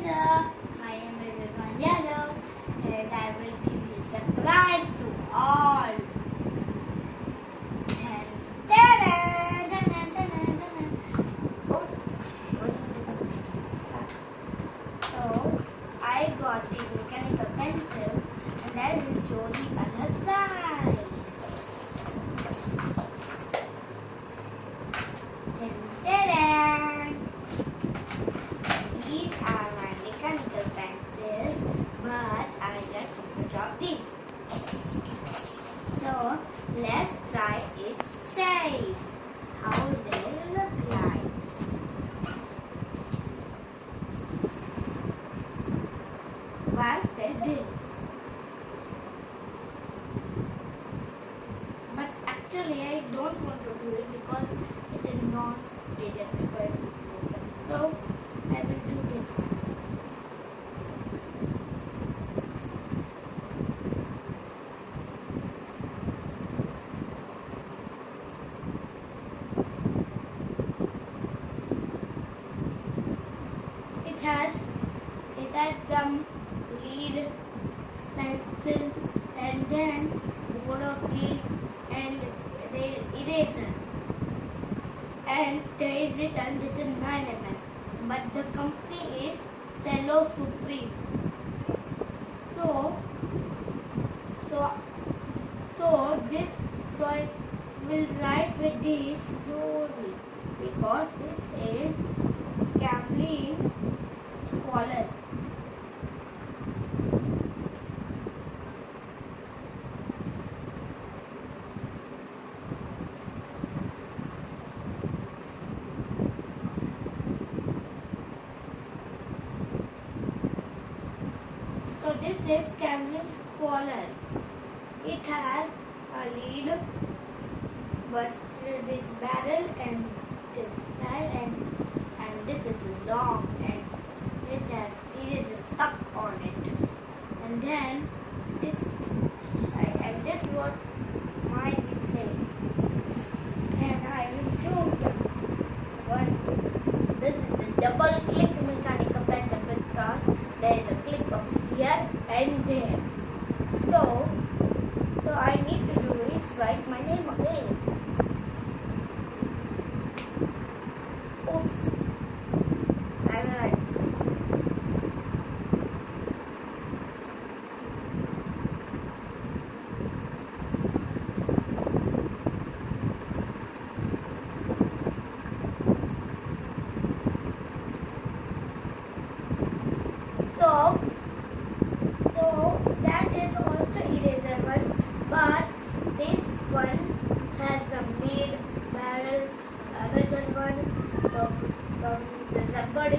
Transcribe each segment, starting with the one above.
together. My name is Vivan Yadav and I will give you a surprise to all. And ta-da, ta-da, ta-da, ta-da. Oh, so I got the mechanical pencil and I will show the other side. Ta-da! These are my mechanical pencils, but I got from the shop these. So let's try its shape. How they look like. First this. But actually I don't want to do it because it is not detectable. So I will do this one. It has some lead pencils and then board of lead and the eraser. And there is written this is 9 mm. But the company is Cello Supreme. So I will write with this slowly because this is Camlin Scholar. So this is Camlin Scholar. It has a lead, but this barrel and this barrel and this is long and it is stuck on it. And then this was my place. And I will show you one. This is the double click mechanical pencil because there is a click of here and there. So I need to do is write my name again. Oops. I will write. So that is also eraser ones, but this one has some made barrel, another one, some rubber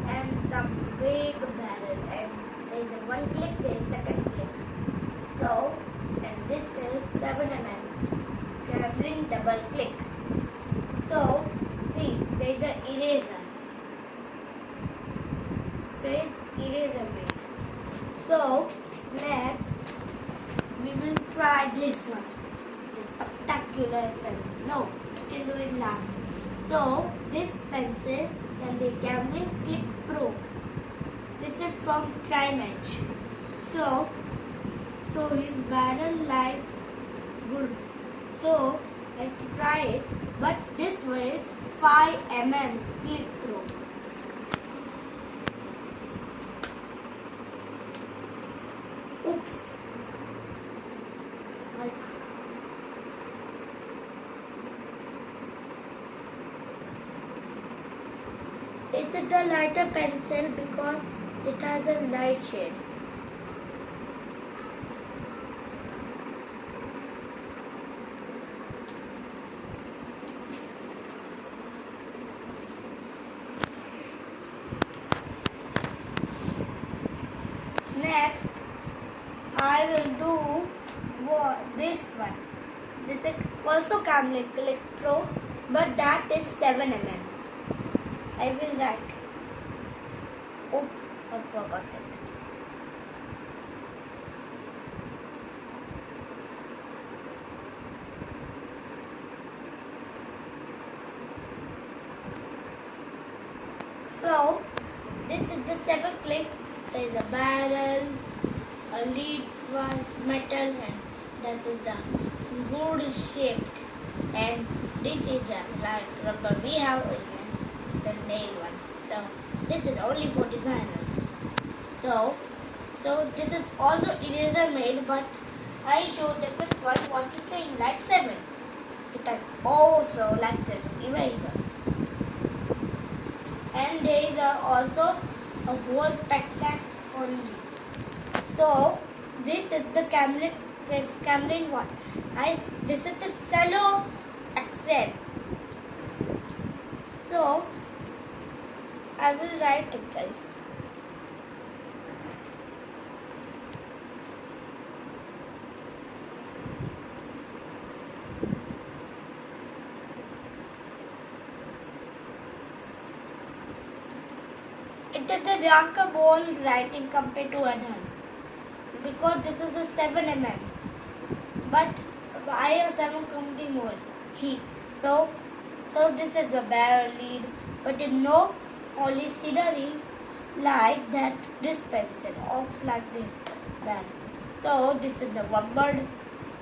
and some big barrel, and there is a one click, there is second click. So and this is 7 mm Camlin double click. So see, there is an eraser. There is eraser made. So next we will try this one. This spectacular pencil. No, we can do it last. So this pencil can be Camlin Click Pro. This is from Trimage. So his barrel like good. So let's try it. But this one is 5 mm Click Pro. Oops. It's a lighter pencil because it has a light shade. Next, I will do this one. This is also Camlin Click Pro, but that is 7 mm. I will write. Oops, I forgot it. So this is the seven click, there is a barrel, a lead was metal, and this is the good shaped, and this is like rubber. We have the nail ones. So this is only for designers. So this is also eraser made, but I showed the fifth one was the same like 7. It is also like this eraser. And there is also a whole spectacle only. So this is the Camlin one. This is the cello accent. So I will write it, guys. It is a darker ball writing compared to others because this is a 7 mm. But I have 7 company more. So this is the barrel lead, but you know only scenery like that this pencil off like this barrel. So this is the rubber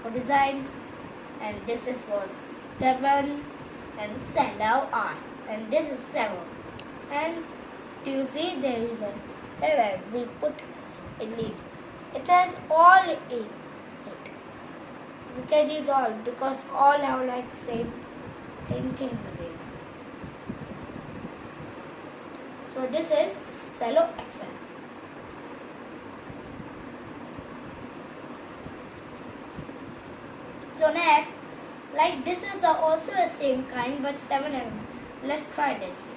for designs, and this is for 7 and cello R, and this is 7. And do you see there is a 7 we put in lead. It has all in it. You can use all because all have like same things again. So this is cello XL. So next, like this is the also the same kind but 7 mm. Let's try this.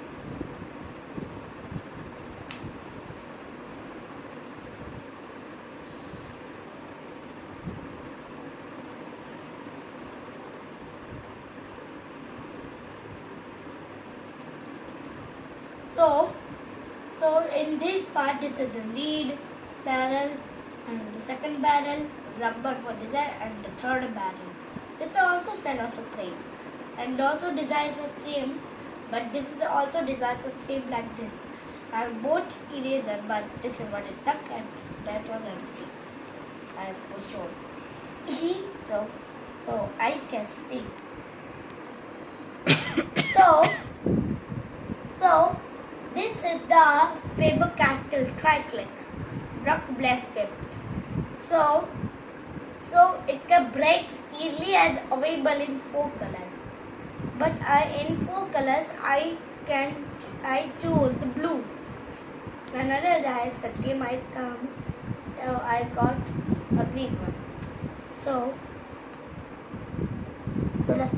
So in this part, this is the lead barrel, and the second barrel, rubber for design, and the third barrel. This is also cello supreme, and also designs the same, but this is also designs the same like this. And both eraser, but this is what is stuck, and that was empty. And for sure. So I can see. So this is the Faber-Castell Tri-Click Rock Blast Tip. So it breaks easily and available in 4 colors. But in 4 colors I choose the blue. Another day Saturday might come. I got a green one. So let's.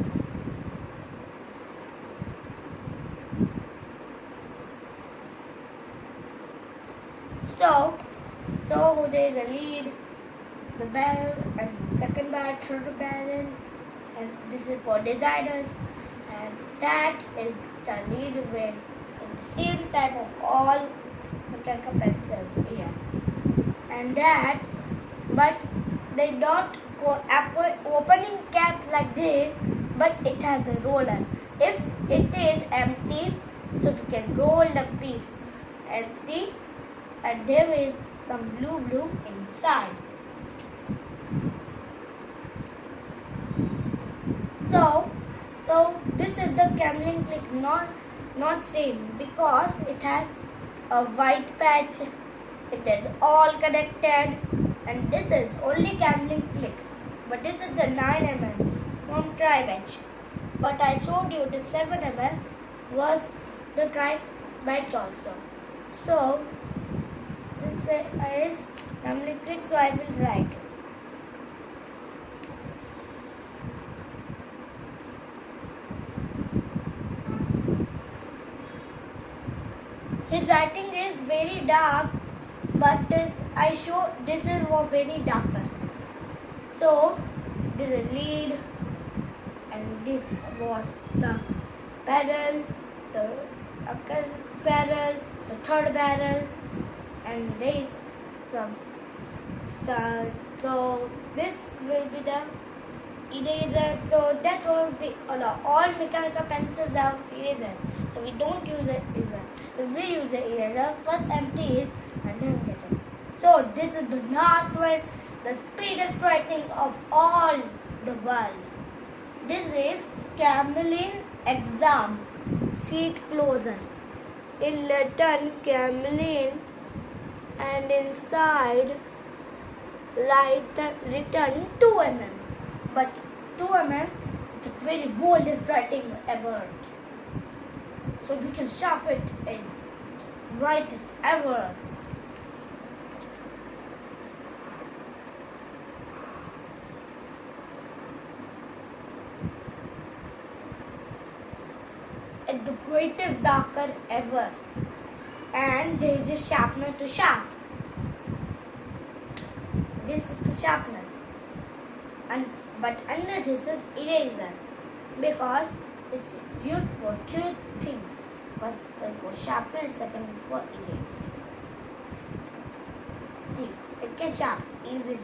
So there is a lead, the barrel, and second barrel, third barrel, and this is for designers, and that is the lead with the same type of all mechanical pencils here, and that, but they don't go opening cap like this, but it has a roller. If it is empty, so you can roll the piece and see. And there is some blue inside. So this is the Camlin Click, not same because it has a white patch. It is all connected, and this is only Camlin Click. But this is the 9 mm from Tri-Match. But I showed you the 7 mm was the Tri-Match also. So this is Camlin Click, so I will write. His writing is very dark, but I show this is very darker. So this is the lead, and this was the barrel, the barrel, the third barrel, and there is some. So this will be the eraser. So that will be all mechanical pencils have eraser. So we don't use it eraser. if we use the eraser, first empty it and then get it. So this is the last one, the speediest writing of all the world. This is Camelin exam. See it closer. In Latin, Camelin, and inside written 2 mm. But 2 mm is the very boldest writing ever. So we can sharp it and write it ever. It's the greatest darker ever. And there is a sharpener to sharp. This is the sharpener. But under this is eraser. Because it's used for 2 things. First is for sharpener, second is for erase. See, it can sharp easily.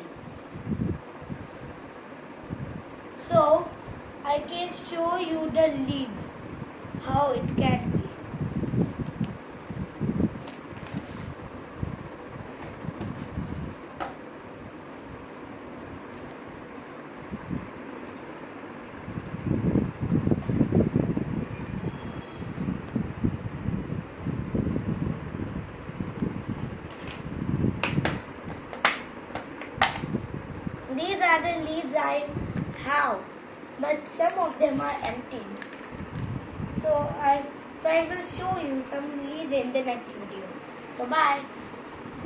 So, I can show you the leads, how it can be. These are the leads I have, but some of them are empty. So I will show you some leads in the next video. So bye.